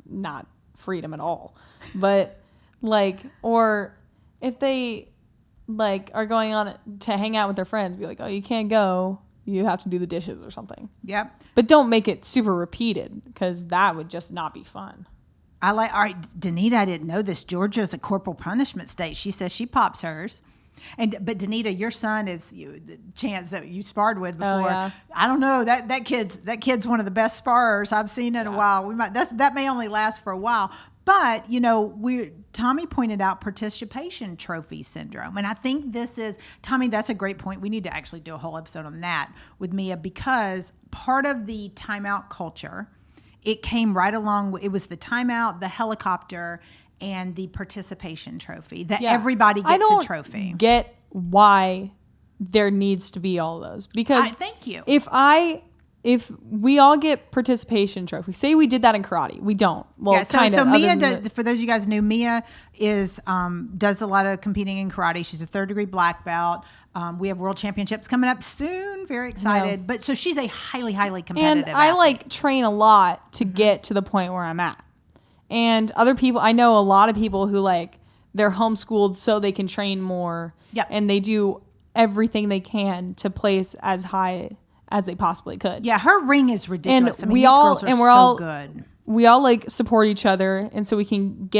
Speaker 2: not freedom at all. But like, or if they like are going on to hang out with their friends, be like, oh, you can't go. You have to do the dishes or something.
Speaker 1: Yep.
Speaker 2: But don't make it super repeated, because that would just not be fun.
Speaker 1: All right, Danita, I didn't know this. Georgia's a corporal punishment state. She says she pops hers. But Danita, your son is the chance that you sparred with before.
Speaker 2: Oh, yeah.
Speaker 1: I don't know, that kid's one of the best sparrers I've seen in a while. That may only last for a while. But, Tommy pointed out participation trophy syndrome. And I think Tommy, that's a great point. We need to actually do a whole episode on that with Mia, because part of the timeout culture, it came right along. It was the timeout, the helicopter, and the participation trophy, that everybody gets a trophy.
Speaker 2: I don't get why there needs to be all those. Because
Speaker 1: thank you.
Speaker 2: If we all get participation trophy, say we did that in karate, we don't. Well,
Speaker 1: yeah, so Mia does, for those of you guys who knew, Mia does a lot of competing in karate. She's a 3rd degree black belt. We have world championships coming up soon. Very excited.
Speaker 2: No.
Speaker 1: But so she's a highly, highly competitive
Speaker 2: And I
Speaker 1: athlete.
Speaker 2: train a lot to get to the point where I'm at. And other people, I know a lot of people who they're homeschooled so they can train more.
Speaker 1: Yep.
Speaker 2: And they do everything they can to place as high as they possibly could.
Speaker 1: Yeah, her ring is ridiculous.
Speaker 2: And
Speaker 1: these girls are so good.
Speaker 2: We all support each other, and so we can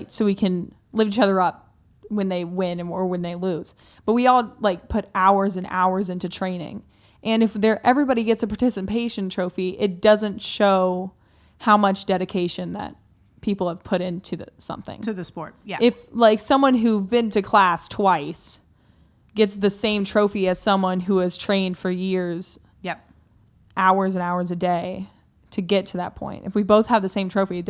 Speaker 2: so we can lift each other up when they win or when they lose. But we all put hours and hours into training. And if everybody gets a participation trophy, it doesn't show how much dedication that people have put into something.
Speaker 1: To the sport, yeah.
Speaker 2: If someone who's been to class twice gets the same trophy as someone who has trained for years, hours and hours a day to get to that point. If we both have the same trophy, it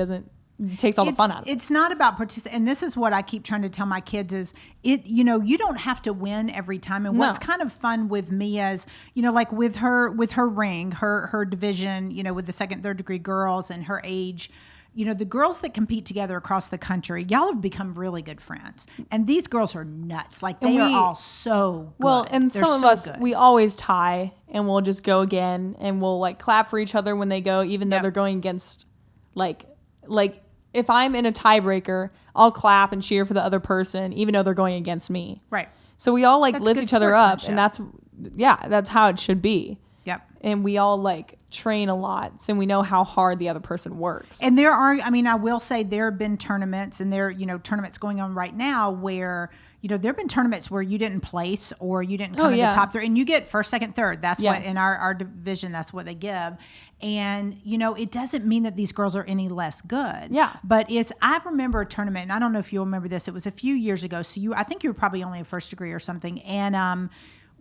Speaker 2: takes all the fun out of it.
Speaker 1: It's not about participating. And this is what I keep trying to tell my kids is you don't have to win every time. And what's kind of fun with Mia's, with her ring, her division, with the 2nd, 3rd degree girls and her age, the girls that compete together across the country, y'all have become really good friends. And these girls are nuts. They are all so good.
Speaker 2: Well, and
Speaker 1: They're
Speaker 2: some of
Speaker 1: so
Speaker 2: us,
Speaker 1: good.
Speaker 2: we always tie, and we'll just go again, and we'll clap for each other when they go, even though they're going against, if I'm in a tiebreaker, I'll clap and cheer for the other person, even though they're going against me.
Speaker 1: Right.
Speaker 2: So we all
Speaker 1: That's
Speaker 2: lift
Speaker 1: good
Speaker 2: each other up, and
Speaker 1: sportsmanship.
Speaker 2: that's how it should be.
Speaker 1: Yep.
Speaker 2: And we all train a lot, so we know how hard the other person works.
Speaker 1: And there are, I will say there have been tournaments, and there, tournaments going on right now where, there have been tournaments where you didn't place or you didn't come in the top 3, and you get 1st, 2nd, 3rd. That's what in our division, that's what they give. And, it doesn't mean that these girls are any less good.
Speaker 2: Yeah.
Speaker 1: But I remember a tournament, and I don't know if you'll remember this. It was a few years ago. So I think you were probably only a 1st degree or something. And,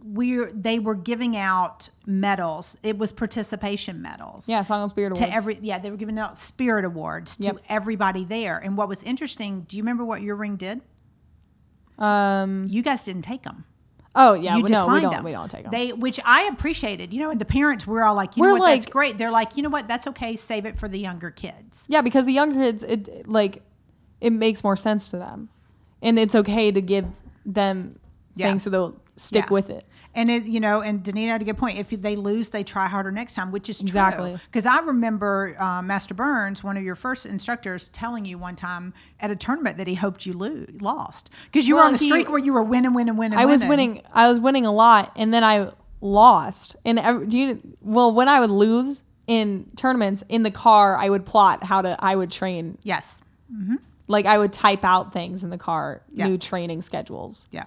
Speaker 1: they were giving out medals. It was participation medals.
Speaker 2: Yeah, Song of Spirit Awards.
Speaker 1: They were giving out Spirit Awards to everybody there. And what was interesting, do you remember what your ring did? You guys didn't take them.
Speaker 2: Oh yeah,
Speaker 1: you declined
Speaker 2: them.
Speaker 1: them.
Speaker 2: We don't take them.
Speaker 1: Which I appreciated. And the parents were all like, that's great. They're like, that's okay. Save it for the younger kids.
Speaker 2: Yeah, because the younger kids, it makes more sense to them, and it's okay to give them things so they'll stick with it.
Speaker 1: And and Danita had a good point. If they lose, they try harder next time, which is true.
Speaker 2: Exactly.
Speaker 1: Because I remember Master Burns, one of your first instructors, telling you one time at a tournament that he hoped you lost because you were on a streak where you were winning.
Speaker 2: I was winning a lot, and then I lost. And when I would lose in tournaments in the car, I would plot I would train.
Speaker 1: Yes. Mm-hmm.
Speaker 2: I would type out things in the car, new training schedules.
Speaker 1: Yeah.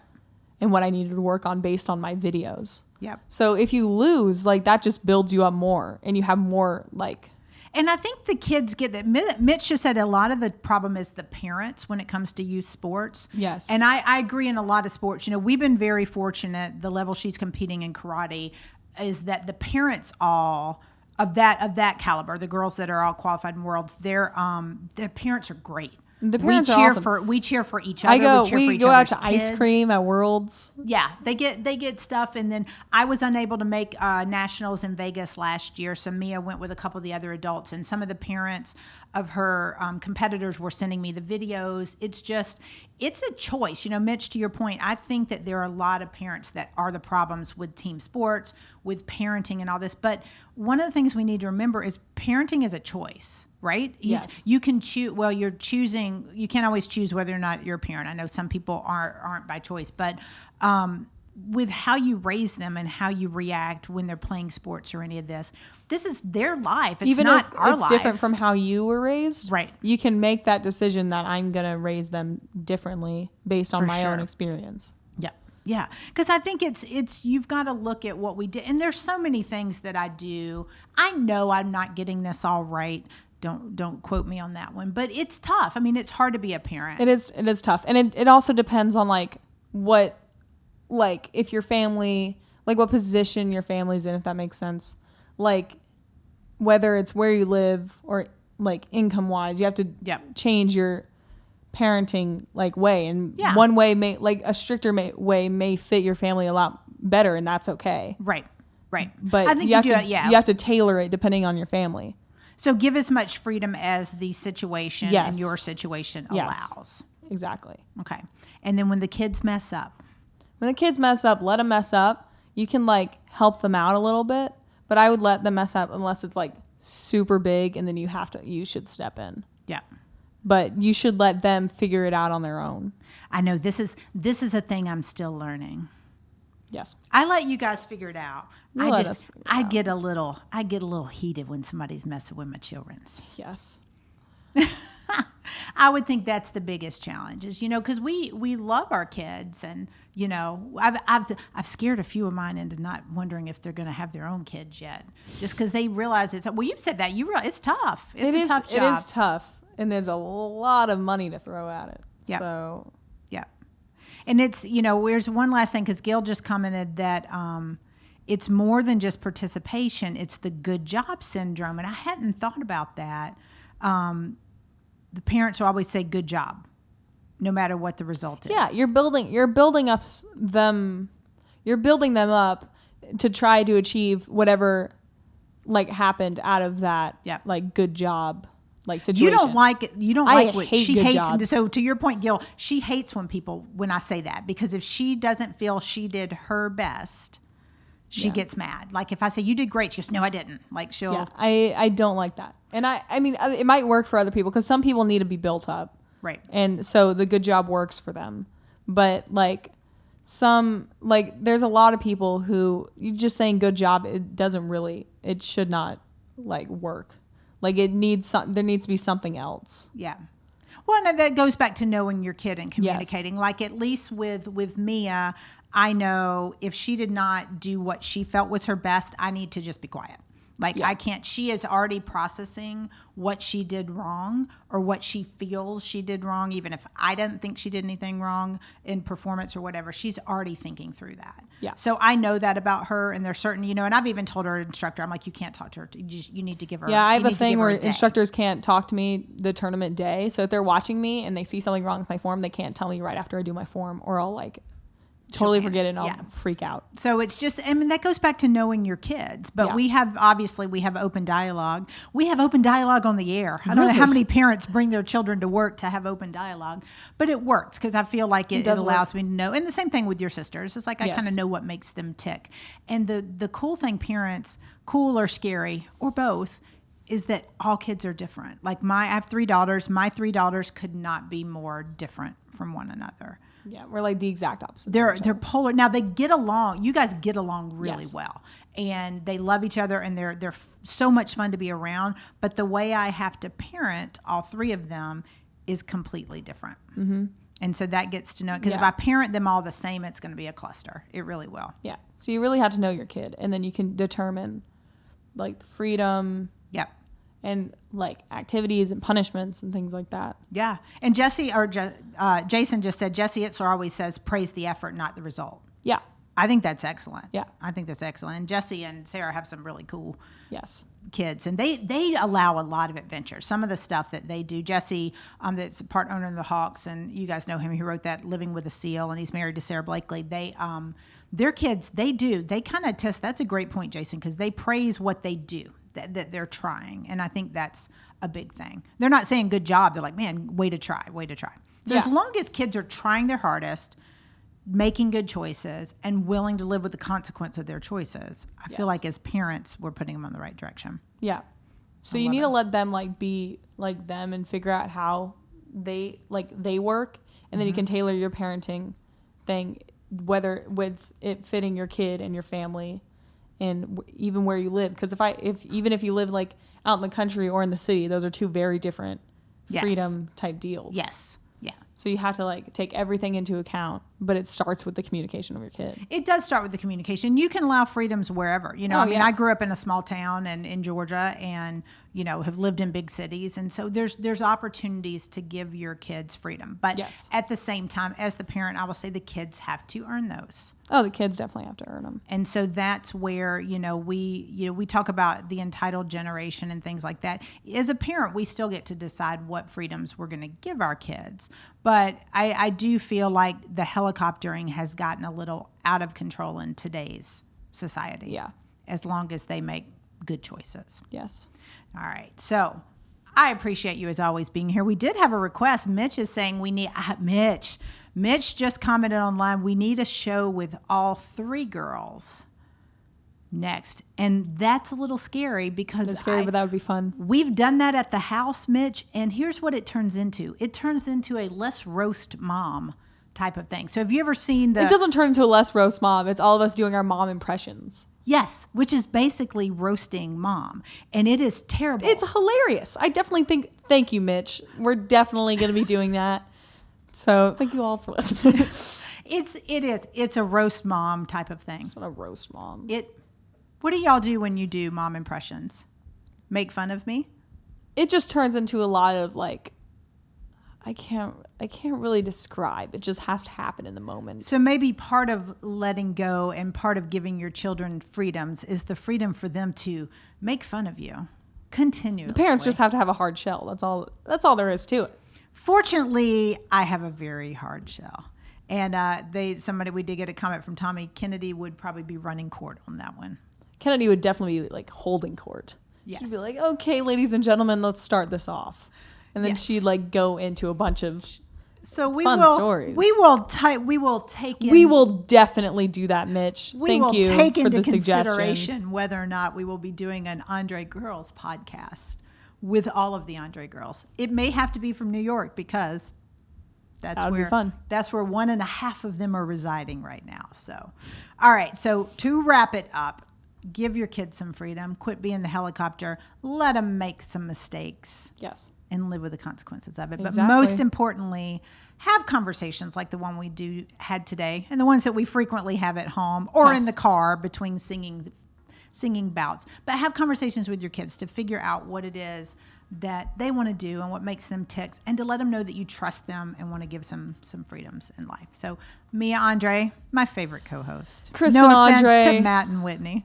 Speaker 2: and what I needed to work on based on my videos.
Speaker 1: Yep.
Speaker 2: So if you lose, like that just builds you up more and you have more like.
Speaker 1: And I think the kids get that. Mitch just said a lot of the problem is the parents when it comes to youth sports.
Speaker 2: Yes.
Speaker 1: And I agree in a lot of sports. You know, we've been very fortunate. The level she's competing in karate is that the parents all of that caliber, the girls that are all qualified in worlds, their parents are great.
Speaker 2: The parents are awesome.
Speaker 1: We cheer for each other.
Speaker 2: We go out to ice cream at Worlds.
Speaker 1: Yeah, they get stuff, and then I was unable to make nationals in Vegas last year, so Mia went with a couple of the other adults, and some of the parents of her competitors were sending me the videos. It's a choice. You know, Mitch, to your point, I think that there are a lot of parents that are the problems with team sports, with parenting and all this, but one of the things we need to remember is parenting is a choice. Right?
Speaker 2: Yes.
Speaker 1: You can choose. Well, you can't always choose whether or not you're a parent. I know some people aren't by choice, but with how you raise them and how you react when they're playing sports or any of this is their life. It's
Speaker 2: even
Speaker 1: not
Speaker 2: if
Speaker 1: our
Speaker 2: it's
Speaker 1: life.
Speaker 2: different from how you were raised.
Speaker 1: Right.
Speaker 2: You can make that decision that I'm going to raise them differently based on my own experience.
Speaker 1: Yeah. Yeah. Because I think it's you've got to look at what we did. And there's so many things that I do. I know I'm not getting this all right. Don't quote me on that one, but it's tough. I mean, it's hard to be a parent.
Speaker 2: It is tough. And it also depends on if your family, like what position your family's in, if that makes sense. Like whether it's where you live or like income wise, you have to change your parenting like way. And one way a stricter way may fit your family a lot better, and that's okay.
Speaker 1: Right.
Speaker 2: But
Speaker 1: I think
Speaker 2: you have to tailor it depending on your family.
Speaker 1: So give as much freedom as the situation and your situation allows.
Speaker 2: Exactly.
Speaker 1: Okay. And then when the kids mess up.
Speaker 2: When the kids mess up, let them mess up. You can like help them out a little bit, but I would let them mess up unless it's like super big and then you should step in.
Speaker 1: Yeah.
Speaker 2: But you should let them figure it out on their own.
Speaker 1: I know this is a thing I'm still learning.
Speaker 2: Yes.
Speaker 1: I let you guys figure it out. I get a little heated when somebody's messing with my children's.
Speaker 2: Yes.
Speaker 1: I would think that's the biggest challenge is, because we love our kids and, I've scared a few of mine into not wondering if they're going to have their own kids yet, just because they realize you've said that it's tough. It's a tough job.
Speaker 2: It is tough. And there's a lot of money to throw at it.
Speaker 1: Yep.
Speaker 2: So.
Speaker 1: Yeah. And it's, there's one last thing, because Gail just commented that it's more than just participation. It's the good job syndrome. And I hadn't thought about that. The parents will always say good job, no matter what the result is.
Speaker 2: Yeah, you're building them up to try to achieve whatever like happened out of that like good job like situation.
Speaker 1: You don't like it. You don't like what she hates.
Speaker 2: Jobs.
Speaker 1: So to your point, Gil, she hates when I say that, because if she doesn't feel she did her best, she gets mad. Like if I say you did great, she goes, no, I didn't. Like she'll.
Speaker 2: Yeah, I don't like that. And I mean, it might work for other people because some people need to be built up.
Speaker 1: Right.
Speaker 2: And so the good job works for them. But like there's a lot of people who you just saying good job, it should not like work. Like there needs to be something else.
Speaker 1: Yeah. Well, and that goes back to knowing your kid and communicating. Yes. Like at least with Mia, I know if she did not do what she felt was her best, I need to just be quiet. Like I can't, she is already processing what she did wrong or what she feels she did wrong. Even if I didn't think she did anything wrong in performance or whatever, she's already thinking through that.
Speaker 2: Yeah.
Speaker 1: So I know that about her, and there's certain, and I've even told her instructor, I'm like, you can't talk to her. You need to give her.
Speaker 2: Yeah. I have a thing where instructors can't talk to me the tournament day. So if they're watching me and they see something wrong with my form, they can't tell me right after I do my form, or I'll like totally forget it and I'll freak out.
Speaker 1: So it's just, I mean, that goes back to knowing your kids. But we have open dialogue. We have open dialogue on the air. I don't know how many parents bring their children to work to have open dialogue, but it works because I feel like it allows me to know. And the same thing with your sisters. It's like I kind of know what makes them tick. And the cool thing, parents, cool or scary or both, is that all kids are different. Like I have 3 daughters. My 3 daughters could not be more different from one another.
Speaker 2: Yeah, we're like the exact opposite.
Speaker 1: They're polar. Now they get along. You guys get along really well, and they love each other, and they're so much fun to be around. But the way I have to parent all 3 of them is completely different.
Speaker 2: Mm-hmm.
Speaker 1: And so that gets to know it. Because if
Speaker 2: Yeah.
Speaker 1: I parent them all the same, it's going to be a cluster. It really will.
Speaker 2: Yeah. So you really have to know your kid, and then you can determine like freedom
Speaker 1: Yep.
Speaker 2: and like activities and punishments and things like that.
Speaker 1: Yeah. And Jason just said, Jesse Itzler always says, praise the effort, not the result.
Speaker 2: Yeah.
Speaker 1: I think that's excellent.
Speaker 2: Yeah.
Speaker 1: I think that's excellent. And Jesse and Sarah have some really cool
Speaker 2: Yes.
Speaker 1: kids, and they allow a lot of adventure. Some of the stuff that they do, Jesse, that's part owner of the Hawks, and you guys know him. He wrote that Living with a Seal, and he's married to Sarah Blakely. They their kids, they kind of test. That's a great point, Jason, because they praise what they do, that they're trying, and I think that's a big thing. They're not saying good job. They're like, man, way to try. So as long as kids are trying their hardest, making good choices, and willing to live with the consequence of their choices, I feel like as parents, we're putting them on the right direction.
Speaker 2: Yeah. So you need to let them like be like them and figure out how they work, and then you can tailor your parenting thing, whether with it fitting your kid and your family and even where you live. Because even if you live like out in the country or in the city, those are two very different freedom type deals.
Speaker 1: Yes. Yeah.
Speaker 2: So you have to like take everything into account, but it starts with the communication of your kid.
Speaker 1: It does start with the communication. You can allow freedoms wherever, I grew up in a small town and in Georgia, and, have lived in big cities. And so there's opportunities to give your kids freedom. But at the same time, as the parent, I will say the kids have to earn those.
Speaker 2: Oh, the kids definitely have to earn them.
Speaker 1: And so that's where, we talk about the entitled generation and things like that. As a parent, we still get to decide what freedoms we're going to give our kids. But I do feel like the helicoptering has gotten a little out of control in today's society.
Speaker 2: Yeah. As
Speaker 1: long as they make good choices.
Speaker 2: Yes.
Speaker 1: All right. So I appreciate you as always being here. We did have a request. Mitch is saying we need, Mitch just commented online, we need a show with all three girls next. And that's a little scary because
Speaker 2: it's scary, but that would be fun.
Speaker 1: We've done that at the house, Mitch, and here's what it turns into. It turns into a Let's Roast Mom type of thing. So have you ever seen
Speaker 2: It doesn't turn into a Let's Roast Mom. It's all of us doing our mom impressions.
Speaker 1: Yes, which is basically roasting mom. And it is terrible.
Speaker 2: It's hilarious. I definitely think, thank you, Mitch. We're definitely going to be doing that. So thank you all for listening.
Speaker 1: It's a roast mom type of thing.
Speaker 2: It's not a roast mom.
Speaker 1: What do y'all do when you do mom impressions? Make fun of me?
Speaker 2: It just turns into a lot of like, I can't really describe. It just has to happen in the moment.
Speaker 1: So maybe part of letting go and part of giving your children freedoms is the freedom for them to make fun of you continuously.
Speaker 2: The parents just have to have a hard shell. That's all there is to it.
Speaker 1: Fortunately, I have a very hard shell. And we did get a comment from Tommy. Kennedy would probably be running court on that one.
Speaker 2: Kennedy would definitely be like holding court.
Speaker 1: Yes.
Speaker 2: She'd be like, okay, ladies and gentlemen, let's start this off. And then she'd like go into a bunch of fun stories.
Speaker 1: We will
Speaker 2: definitely do that, Mitch. Thank you for the suggestion.
Speaker 1: We will take into consideration whether or not we will be doing an Andree Girls podcast with all of the Andree girls. It may have to be from New York because that's where one and a half of them are residing right now. So, all right. So to wrap it up, give your kids some freedom. Quit being the helicopter. Let them make some mistakes.
Speaker 2: Yes.
Speaker 1: And live with the consequences of it.
Speaker 2: Exactly.
Speaker 1: But most importantly, have conversations like the one we had today and the ones that we frequently have at home or in the car between singing bouts. But have conversations with your kids to figure out what it is that they want to do and what makes them tick, and to let them know that you trust them and want to give some freedoms in life. So Mia Andree, my favorite co-host.
Speaker 2: Kristen
Speaker 1: no offense
Speaker 2: Andree.
Speaker 1: to Matt and Whitney.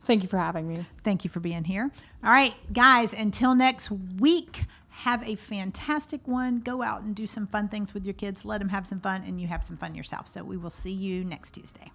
Speaker 2: Thank you for having me.
Speaker 1: Thank you for being here. All right, guys, until next week, have a fantastic one. Go out and do some fun things with your kids. Let them have some fun, and you have some fun yourself. So we will see you next Tuesday.